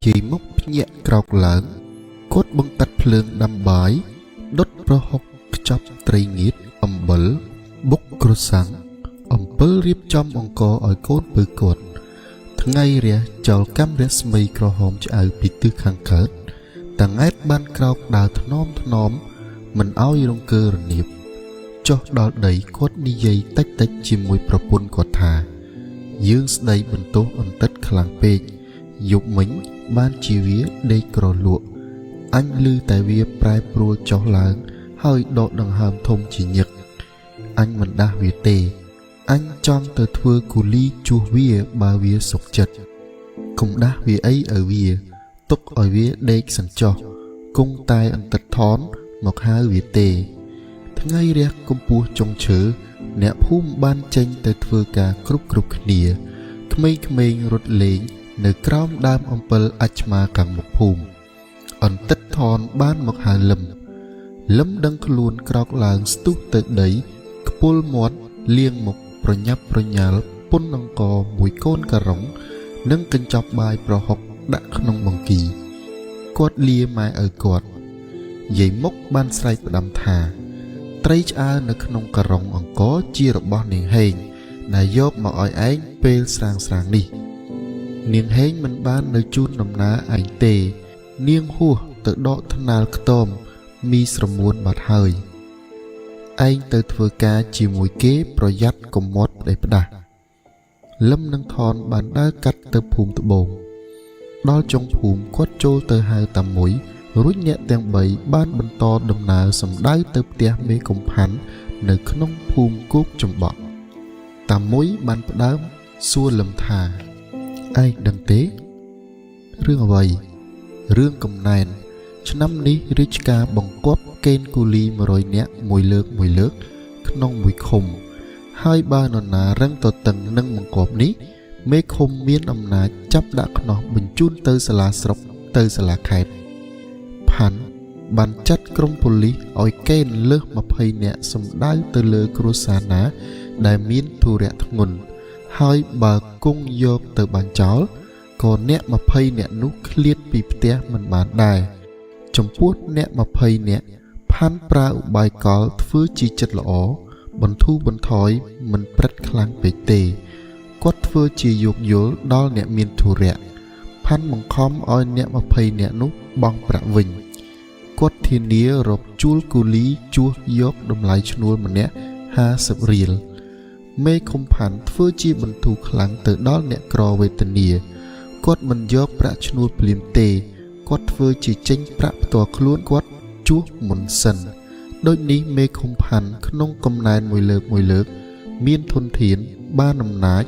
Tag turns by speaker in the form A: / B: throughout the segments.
A: ជាមុខភ្ញាក់ក្រោកឡើងគាត់បង្កាត់ភ្លើងដាំបាយដុតប្រហុកខ្ចប់ត្រីងៀតអំបិលបុកក្រសាំងអំពិលរៀបចំអង្គរឲ្យកូនពៅគាត់ថ្ងៃរះចោលកាំរស្មីក្រហមឆ្អៅពីទិសខាងកើតតាង៉ែតបានក្រោកដើរថ្នមមិនឲ្យរង្គើរនៀបចុះដល់ដីគាត់និយាយតិចជាមួយប្រពន្ធគាត់ថាយើងស្ដីបន្ទោសអន្តិតខ្លាំងពេកយប់មិញបានជាវាដេកក្រលក់អញឮតែវាប្រែប្រួលចុះឡើងហើយដកដង្ហើមធំជាញឹកអញមិនដាស់វាទេអញចង់ទៅធ្វើគូលីជួសវាបើវាសុខចិត្តកុំដាស់វាអីឲ្យវាទុកឲ្យវាដេកសិនចុះគង់តែអន្តិតថនមកហៅវាទេថ្ងៃរះកំពស់ចុងឈើអ្នកភូមិបានចេញទៅធ្វើការគ្រប់គ្នាក្មេងៗរត់លេងនៅក្រោមដើមអំពិលអាច្មាខាងមុខភូមិអន្តិតថនបានមកហៅលឹមដឹងខ្លួនក្រោកឡើងស្ទុះទៅដីខ្ពុលមាត់លាងមុខប្រញាប់ប្រញាល់ពុនអង្គមួយកូនការុងនិងកញ្ចប់បាយប្រហុកដាក់ក្នុងបង្គីគាត់លាម៉ែឪគាត់យាយមុខបានស្រែកផ្ដាំថាត្រីឆ្អើនៅក្នុងការុងអង្គជារបស់នាងហេងដែលយកមកឲ្យឯងពេលស្រាងនេះនាងហេងមិនបាននៅជូនដំណើរឯងទេនាងហួសទៅដកថ្នាលខ្ទមមីស្រមួនបាត់ហើយឯងទៅធ្វើការជាមួយគេប្រយ័ត្នកុំមាត់ផ្ដេសផ្ដាស់លឹមនឹងថនបានដើរកាត់ទៅភូមិត្បូងដល់ចុងភូមិគាត់ចូលទៅហៅតាមួយរួចអ្នកទាំង3បានបន្តដំណើរសម្ដៅទៅផ្ទះមេកំផាន់នៅក្នុងភូមិគោកចំបក់តាមួយបានផ្ដើមសួរលឹមថាឯងដឹងទេរឿងអ្វីរឿងកំណែនឆ្នាំនេះរាជការបង្គាប់កេណ្ឌគូលី100នាក់មួយលើកក្នុងមួយឃុំហើយបើនរណារឹងទទឹងនឹងបង្គាប់នេះមេឃុំមានអំណាចចាប់ដាក់ខ្នោះបញ្ជូនទៅសាលាស្រុកទៅសាលាខេត្តផាន់បានចាត់ក្រុមប៉ូលីសឲ្យកេណ្ឌលើស20នាក់សម្ដៅទៅលើគ្រួសារណាដែលមានធុរៈធ្ងន់ហើយបើគង់យកទៅបាញ់ចោលក៏អ្នក20នាក់នោះឃ្លាតពីផ្ទះមិនបានដែរចំពោះអ្នក20នាក់ផាន់ប្រើឧបាយកលធ្វើជាចិត្តល្អបន្ធូរបន្ថយមិនព្រឹត្តខ្លាំងពេកទេគាត់ធ្វើជាយោគយល់ដល់អ្នកមានធុរៈផាន់បង្ខំឲ្យអ្នក20នាក់នោះបង់ប្រាក់វិញគាត់ធានារកជួលគូលីជួសយកតម្លៃឈ្នួលម្នាក់50រៀលមេឃុំផាន់ធ្វើជាបន្ធូរខ្លាំងទៅដល់អ្នកក្រវេទនាគាត់មិនយកប្រាក់ឈ្នួលភ្លាមទេគាត់ធ្វើជាចេញប្រាក់ផ្ទាល់ខ្លួនគាត់ជួសមុនសិនដូចនេះមេឃុំផាន់ក្នុងកំណែនមួយលើកមានធនធានបានអំណាច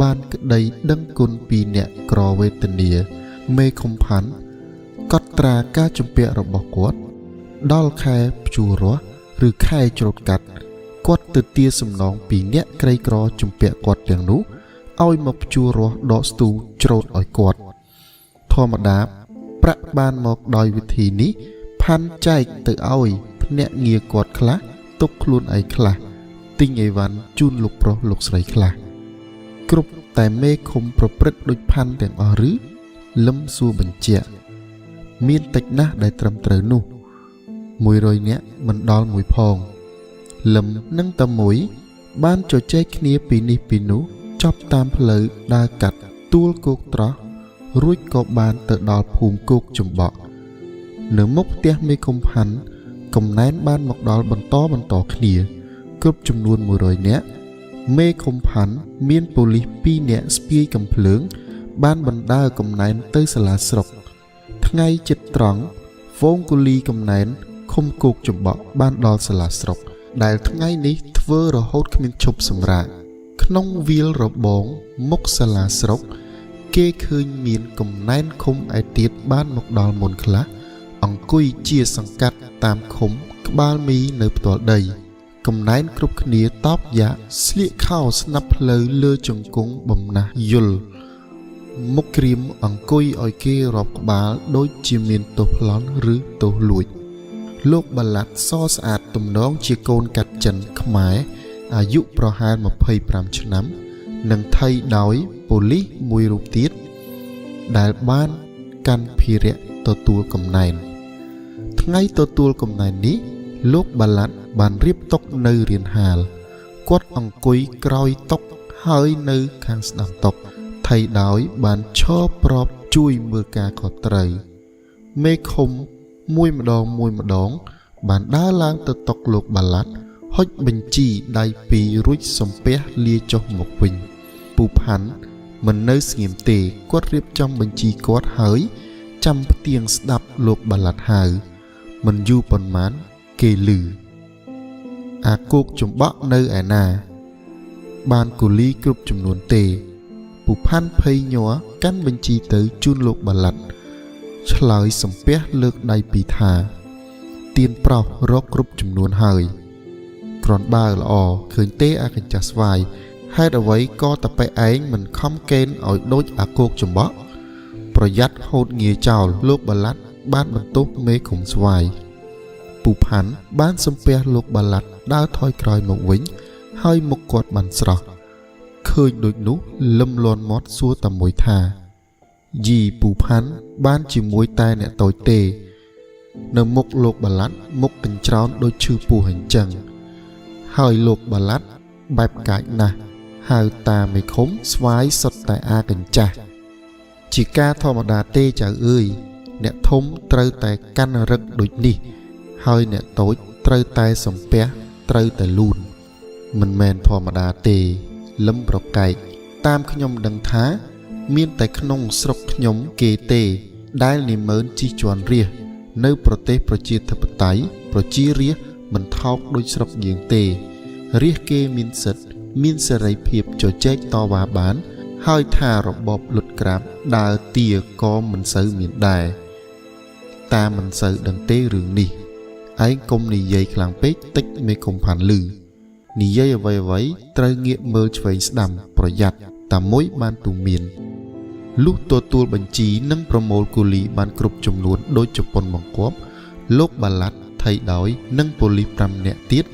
A: បានក្តីដឹងគុណពីអ្នកក្រវេទនាមេឃុំផាន់កត់ត្រាការជំពាក់របស់គាត់ដល់ខែភ្ជួររស់ឬខែច្រូតកាត់គាត់ទៅទារសំណងពីអ្នកក្រីក្រជំពាក់គាត់ទាំងនោះឲ្យមកភ្ជួររស់ដកស្ទូងច្រូតឲ្យគាត់ធម្មតាប្រាក់បានមកដោយវិធីនេះផាន់ចែកទៅឲ្យភ្នាក់ងារគាត់ខ្លះទុកខ្លួនឯងខ្លះទិញអីវ៉ាន់ជូនលោកប្រុសលោកស្រីខ្លះគ្រប់តែមេឃុំប្រព្រឹត្តដូចផាន់ទាំងអស់ឬលឹមសួរបញ្ជាក់មានតិចណាស់ដែលត្រឹមត្រូវនោះ100នាក់មិនដល់មួយផងលឹមនិងតាមួយបានជជែកគ្នាពីនេះពីនោះចប់តាមផ្លូវដើរកាត់ទួលគោកត្រោះរួចក៏បានទៅដល់ភូមិគោកចំបក់នៅមុខផ្ទះមេឃុំផាន់កំណែនបានមកដល់បន្តគ្នាគ្រប់ចំនួន100នាក់មេឃុំផាន់មានប៉ូលីស2នាក់ស្ពាយកំភ្លើងបានបណ្ដើរកំណែនទៅសាលាស្រុកថ្ងៃជិតត្រង់ហ្វូងគូលីកំណែនឃុំគោកចំបក់បានដល់សាលាស្រុកដែលថ្ងៃនេះធ្វើរហូតគ្មានឈប់សម្រាកក្នុងវាលរបងមុខសាលាស្រុកគេឃើញមានកំណែនឃុំឯទៀតបានមកដល់មុនខ្លះអង្គុយជាសង្កាត់តាមឃុំក្បាលមីនៅផ្ទាល់ដីកំណែនគ្រប់គ្នាតបយ៉ាស្លៀកខោស្នាប់ផ្លូវលើជង្គង់បំណះយល់មុខក្រៀមអង្គុយឲ្យគេរាប់ក្បាលដូចជាមានទោសប្លន់ឬទោសលួចលោកបាឡាត់សស្អាតទំនងជាកូនកាត់ចិនខ្មែរអាយុប្រហែល25ឆ្នាំនិងថៃដោយប៉ូលីសមួយរូបទៀតដែលបាន កាន់ភារៈទទួលកំណែនថ្ងៃទទួលកំណែននេះលោកបាឡាត់បានរៀបតុនៅរានហាលគាត់អង្គុយក្រោយតុហើយនៅខាងស្ដាំតុថៃដោយបានឈរប្របជួយមើលការខុសត្រូវមេឃុំមួយម្ដងបានដើរឡើងទៅតុលោកបាឡាត់ហុចបញ្ជីដៃពីររួចសំពះលាចុះមកវិញពូផាន់មិននៅស្ងៀមទេគាត់រៀបចំបញ្ជីគាត់ហើយចាំផ្ទៀងស្ដាប់លោកបាឡាត់ហៅមិនយូរប៉ុន្មានគេឮអាគោកចំបក់នៅឯណាបានគូលីគ្រប់ចំនួនទេពូផាន់ភ័យញ័រកាន់បញ្ជីទៅជូនលោកបាឡាត់ឆ្លើយសំពះលើកដៃពីរថាទៀនប្រុសរកគ្រប់ចំនួនហើយគ្រាន់បើល្អឃើញទេអាកញ្ចាស់ស្វាយហេតុអ្វីក៏តប៉ែឯងមិនខំកេនឲ្យដូចអាគោកចំបក់ប្រយ័ត្នហូតងាយចោលលោកបាឡាត់បានបន្ទោសមេឃុំស្វាយពូផាន់បានសំពះលោកបាឡាត់ដើរថយក្រោយមកវិញហើយមុខគាត់បានស្រស់ឃើញដូចនោះលឹមលាន់មាត់សួរតែមួយថាយីពូផាន់បានជាមួយតែអ្នកតូចទេនៅមុខលោកបាឡាត់មុខកញ្ច្រោនដូចឈឺពោះអញ្ចឹងហើយលោកបាឡាត់បែបកាចណាស់ហៅតាមេឃុំស្វាយសុទ្ធតែអាកញ្ចាស់ជាការធម្មតាទេចៅអើយអ្នកធំត្រូវតែកាន់រឹកដូចនេះហើយអ្នកតូចត្រូវតែសំពះត្រូវតែលូនមិនមែនធម្មតាទេលឹមប្រកែកតាមខ្ញុំដឹងថាមានតែក្នុងស្រុកខ្ញុំគេទេដែលនិមឺនជិះជាន់រាសនៅប្រទេសប្រជាធិបតេយ្យប្រជារាសមិនថោកដូចស្រុកយើងទេរាសគេមានសិទ្ធិមានសេរីភាពជជែកតវ៉ាបានហើយថារបបលុតក្រាបដើរទាក៏មិនសូវមានដែរតាមិនសូវដឹងទេរឿងនេះឯងកុំនិយាយខ្លាំងពេកតិចមេឃុំផាន់លឺនិយាយអ្វីត្រូវងាកមើលឆ្វេងស្ដាំប្រយ័ត្នតែមួយបានទូមានលុះទទួលបញ្ជីនិងប្រមូលគូលីបានគ្រប់ចំនួនដូចជប៉ុនបង្គាប់លោកបាឡាត់ថៃដោយនិងប៉ូលីស5នាក់ទៀត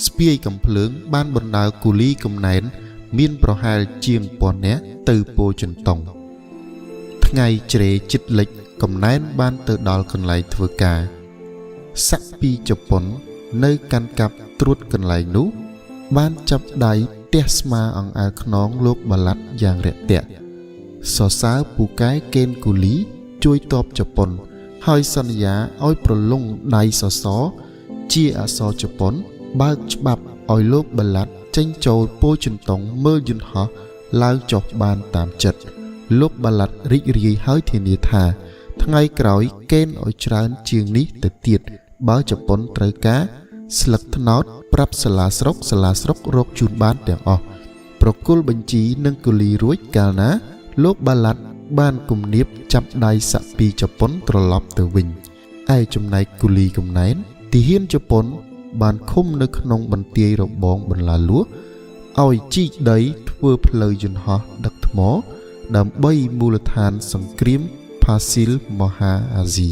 A: ស្ពាយកំភ្លើងបានបណ្ដើរគូលីកំណែនមានប្រហែលជាង1000នាក់ទៅពោចិនតុងថ្ងៃជ្រេជិតលិចកំណែនបានទៅដល់កន្លែងធ្វើការសាក់ពីជប៉ុននៅកាន់កាប់ត្រួតកន្លែងនោះបានចាប់ដៃទះស្មាអង្អែលខ្នងលោកបាឡាត់យ៉ាងរាក់ទាក់សរសើរពូកែកេនគូលីជួយតបជប៉ុនហើយសន្យាឲ្យប្រឡងដៃសសរជាអក្សរជប៉ុនបើកច្បាប់ឲ្យលោកបាឡាត់ចេញចូលពោចិនតុងមើលយន្តហោះឡើងចុះបានតាមចិត្តលោកបាឡាត់រីករាយហើយធានាថាថ្ងៃក្រោយកេនឲ្យច្រើនជាងនេះទៅទៀតបើជប៉ុនត្រូវការស្លឹកត្នោតប្រាប់សាលាស្រុករកជូនបានទាំងអស់ប្រគល់បញ្ជីនិងគូលីរួចកាលណាលោកបាឡាត់បានគំនាបចាប់ដៃសាក់ពីជប៉ុនត្រឡប់ទៅវិញឯចំណែកគូលីកំណែនទាហានជប៉ុនបានឃុំនៅក្នុងបន្ទាយរបងបន្លាលួសឲ្យជីកដីធ្វើផ្លូវយន្តហោះដឹកថ្មដើម្បីមូលដ្ឋានសង្គ្រាមផាស៊ីលមហាអាស៊ី